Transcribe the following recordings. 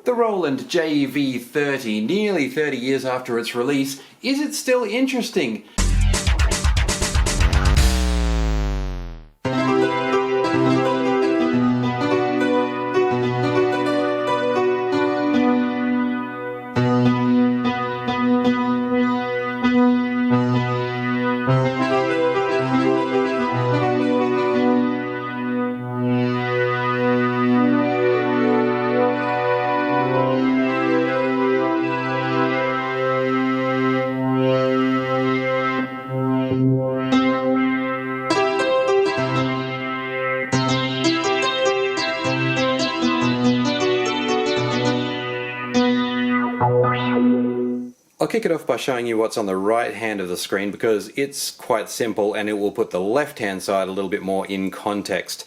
The Roland JV-30, nearly 30 years after its release, is it still interesting? I'll kick it off by showing you what's on the right hand of the screen because it's quite simple and it will put the left hand side a little bit more in context.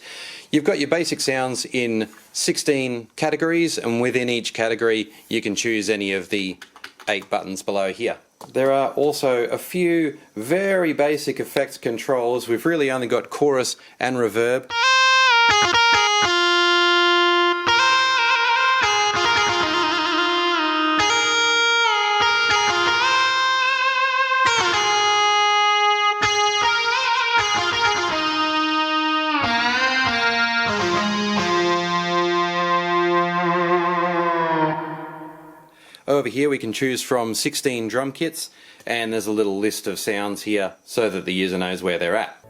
You've got your basic sounds in 16 categories, and within each category you can choose any of the 8 buttons below here. There are also a few very basic effects controls. We've really only got chorus and reverb. Over here we can choose from 16 drum kits, and there's a little list of sounds here so that the user knows where they're at.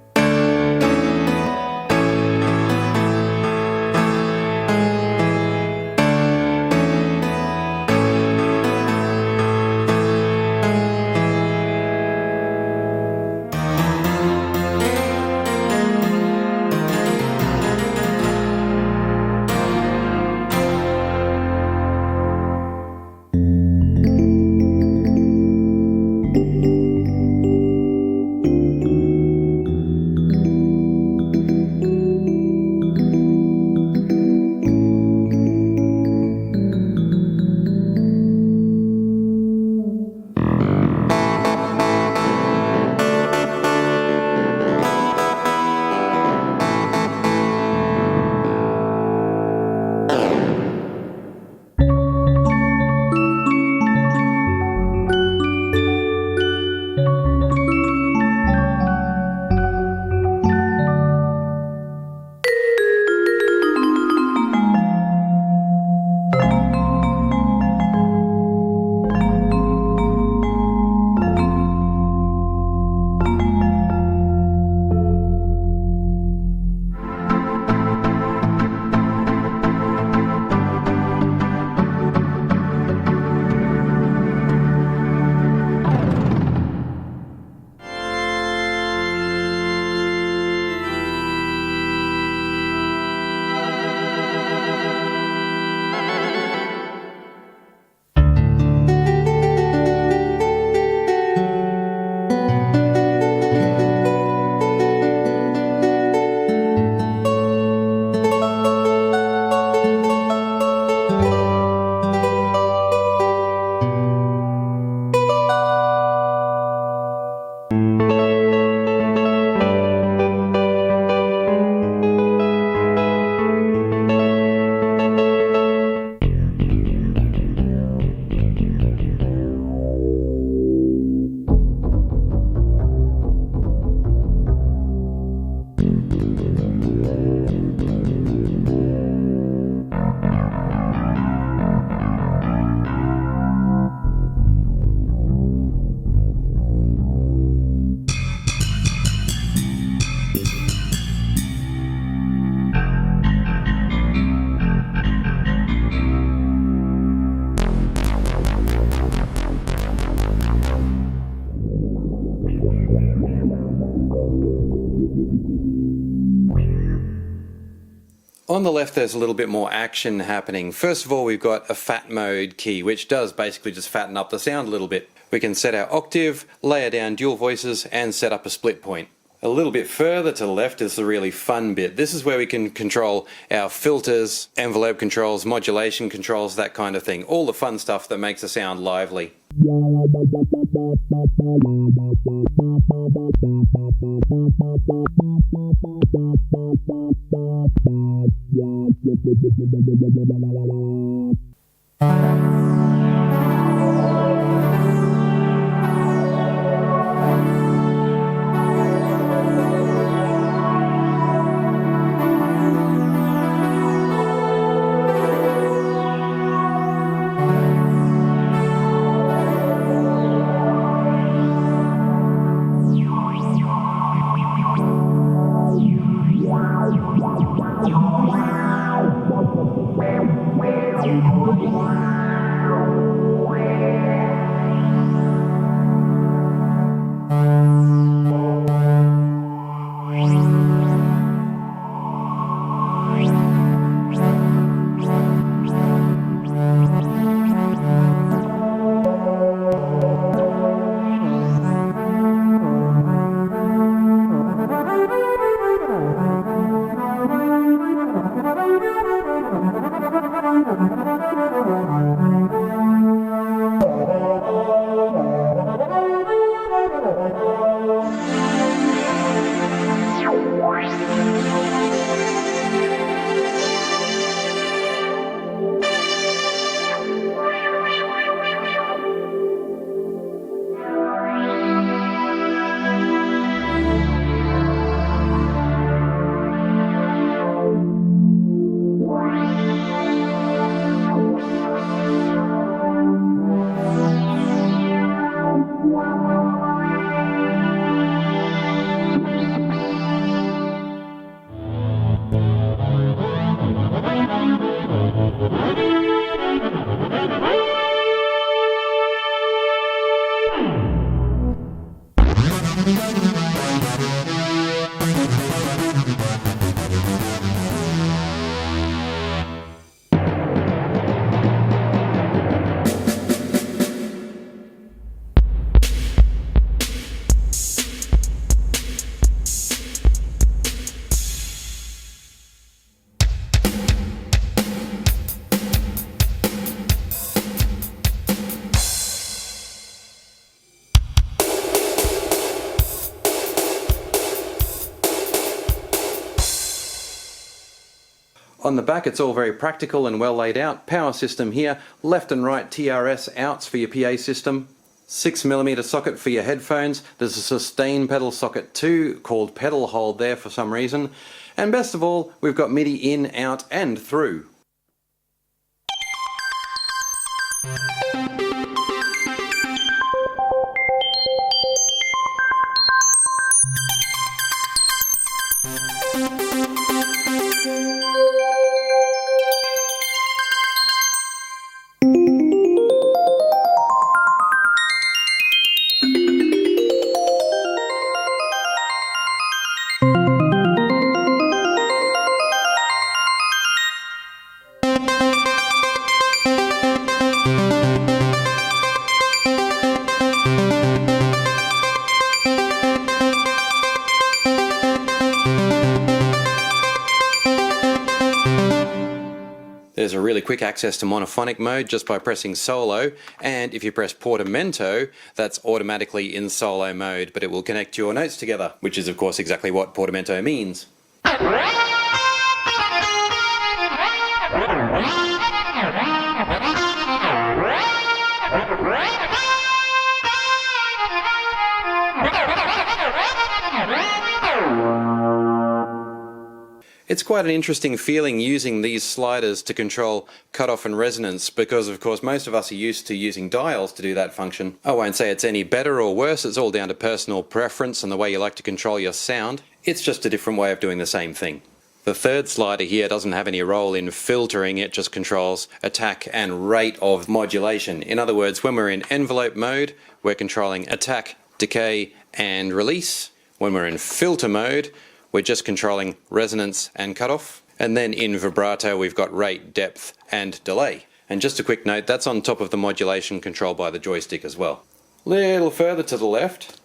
On the left there's a little bit more action happening. First of all, we've got a fat mode key, which does basically just fatten up the sound a little bit. We can set our octave, layer down dual voices, and set up a split point. A little bit further to the left is the really fun bit. This is where we can control our filters, envelope controls, modulation controls, that kind of thing. All the fun stuff that makes the sound lively. On the back it's all very practical and well laid out. Power system here, left and right TRS outs for your PA system, 6mm socket for your headphones, there's a sustain pedal socket too called pedal hold there for some reason, and best of all we've got MIDI in, out and through. There's a really quick access to monophonic mode just by pressing solo, and if you press portamento, that's automatically in solo mode, but it will connect your notes together, which is of course exactly what portamento means. It's quite an interesting feeling using these sliders to control cutoff and resonance because of course most of us are used to using dials to do that function. I won't say it's any better or worse, it's all down to personal preference and the way you like to control your sound. It's just a different way of doing the same thing. The third slider here doesn't have any role in filtering, it just controls attack and rate of modulation. In other words, when we're in envelope mode, we're controlling attack, decay and release. When we're in filter mode, we're just controlling resonance and cutoff. And then in vibrato we've got rate, depth and delay. And just a quick note, that's on top of the modulation controlled by the joystick as well. Little further to the left,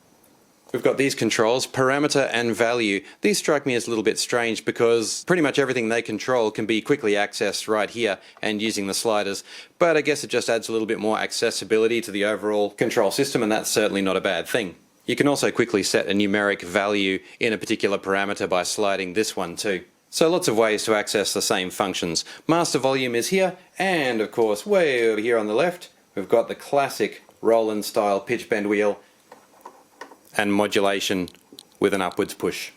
we've got these controls, parameter and value. These strike me as a little bit strange because pretty much everything they control can be quickly accessed right here and using the sliders, but I guess it just adds a little bit more accessibility to the overall control system, and that's certainly not a bad thing. You can also quickly set a numeric value in a particular parameter by sliding this one too. So lots of ways to access the same functions. Master volume is here, and of course way over here on the left we've got the classic Roland style pitch bend wheel and modulation with an upwards push.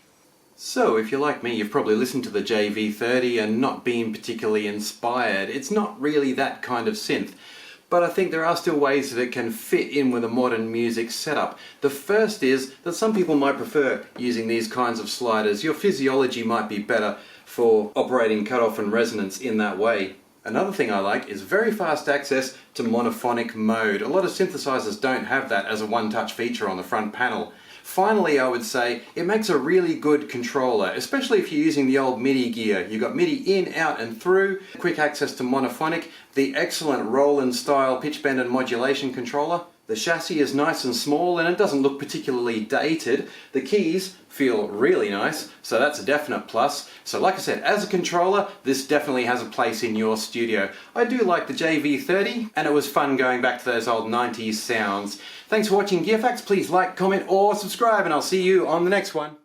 So if you're like me, you've probably listened to the JV-30 and not been particularly inspired. It's not really that kind of synth. But I think there are still ways that it can fit in with a modern music setup. The first is that some people might prefer using these kinds of sliders. Your physiology might be better for operating cutoff and resonance in that way. Another thing I like is very fast access to Monophonic Mode. A lot of synthesizers don't have that as a one-touch feature on the front panel. Finally, I would say it makes a really good controller, especially if you're using the old MIDI gear. You've got MIDI in, out and through, quick access to monophonic, the excellent Roland style pitch bend and modulation controller. The chassis is nice and small and it doesn't look particularly dated. The keys feel really nice, so that's a definite plus. So like I said, as a controller, this definitely has a place in your studio. I do like the JV-30 and it was fun going back to those old 90s sounds. Thanks for watching Gear Facts. Please like, comment or subscribe and I'll see you on the next one.